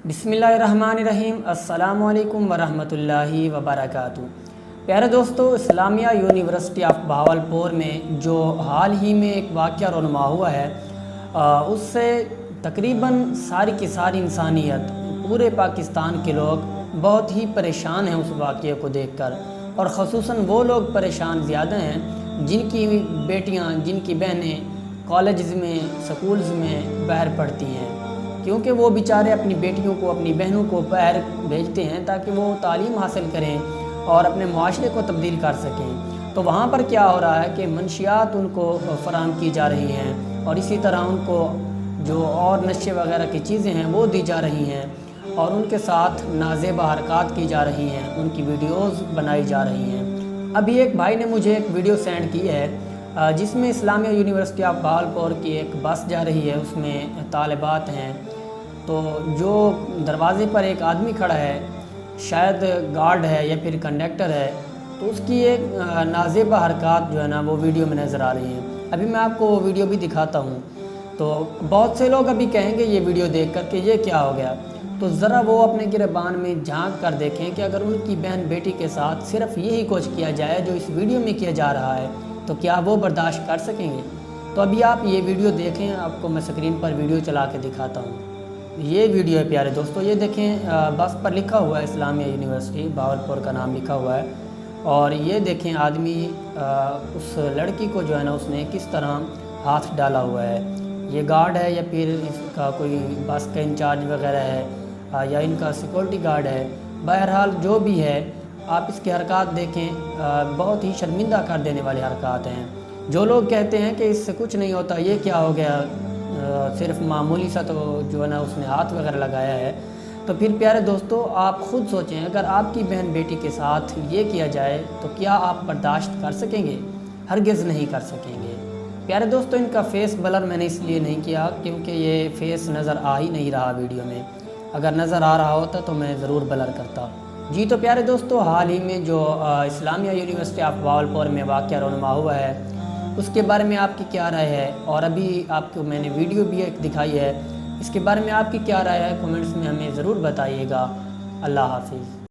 बिस्मिल्लाहिर्रहमानिर्रहीम। अस्सलामु अलैकुम वरहमतुल्लाहि वबरकातुहू। प्यारे दोस्तों, इस्लामिया यूनिवर्सिटी ऑफ बहावलपुर में जो हाल ही में एक वाक़या रोनुमा हुआ है, उससे तकरीबन सारी की सारी इंसानियत, पूरे पाकिस्तान के लोग बहुत ही परेशान हैं उस वाक़े को देखकर। और ख़ुसूसन वो लोग परेशान ज़्यादा हैं जिनकी बेटियां, जिनकी बहनें कॉलेज में, स्कूल्स में बाहर पढ़ती हैं, क्योंकि वो बेचारे अपनी बेटियों को, अपनी बहनों को बाहर भेजते हैं ताकि वो तालीम हासिल करें और अपने माशरे को तब्दील कर सकें। तो वहाँ पर क्या हो रहा है कि मंशियात उनको फ़राहम की जा रही हैं और इसी तरह उनको जो और नशे वगैरह की चीज़ें हैं वो दी जा रही हैं और उनके साथ नाज़ेबा हरकत की जा रही हैं, उनकी वीडियोज़ बनाई जा रही हैं। अभी एक भाई ने मुझे एक वीडियो सेंड की है जिसमें इस्लामिया यूनिवर्सिटी ऑफ बहावलपुर की एक बस जा रही है, उसमें तालिबात हैं। तो जो दरवाज़े पर एक आदमी खड़ा है, शायद गार्ड है या फिर कंडक्टर है, तो उसकी एक नाज़ेबा हरकत जो है ना वो वीडियो में नज़र आ रही है। अभी मैं आपको वो वीडियो भी दिखाता हूँ। तो बहुत से लोग अभी कहेंगे ये वीडियो देख कर कि ये क्या हो गया, तो ज़रा वो अपने गिरबान में झांक कर देखें कि अगर उनकी बहन बेटी के साथ सिर्फ यही कुछ किया जाए जो इस वीडियो में किया जा रहा है, तो क्या वो बर्दाश्त कर सकेंगे। तो अभी आप ये वीडियो देखें, आपको मैं स्क्रीन पर वीडियो चला के दिखाता हूँ। ये वीडियो है प्यारे दोस्तों, ये देखें बस पर लिखा हुआ है इस्लामिया यूनिवर्सिटी बहावलपुर का नाम लिखा हुआ है। और ये देखें आदमी उस लड़की को जो है ना उसने किस तरह हाथ डाला हुआ है। ये गार्ड है या फिर इसका कोई बस का इंचार्ज वगैरह है या इनका सिक्योरिटी गार्ड है। बहरहाल जो भी है, आप इसकी हरकत देखें, बहुत ही शर्मिंदा कर देने वाली हरकत हैं। जो लोग कहते हैं कि इससे कुछ नहीं होता, ये क्या हो गया, सिर्फ मामूली सा तो जो है ना उसने हाथ वगैरह लगाया है, तो फिर प्यारे दोस्तों आप ख़ुद सोचें, अगर आपकी बहन बेटी के साथ ये किया जाए तो क्या आप बर्दाश्त कर सकेंगे? हरगिज़ नहीं कर सकेंगे। प्यारे दोस्तों, इनका फेस ब्लर मैंने इसलिए नहीं किया क्योंकि ये फेस नज़र आ ही नहीं रहा वीडियो में। अगर नज़र आ रहा होता तो मैं ज़रूर ब्लर करता। जी तो प्यारे दोस्तों, हाल ही में जो इस्लामिया यूनिवर्सिटी ऑफ बहावलपुर में वाक़या रोनुमा हुआ है, उसके बारे में आपकी क्या राय है? और अभी आपको मैंने वीडियो भी एक दिखाई है, इसके बारे में आपकी क्या राय है? कमेंट्स में हमें ज़रूर बताइएगा। अल्लाह हाफ़िज़।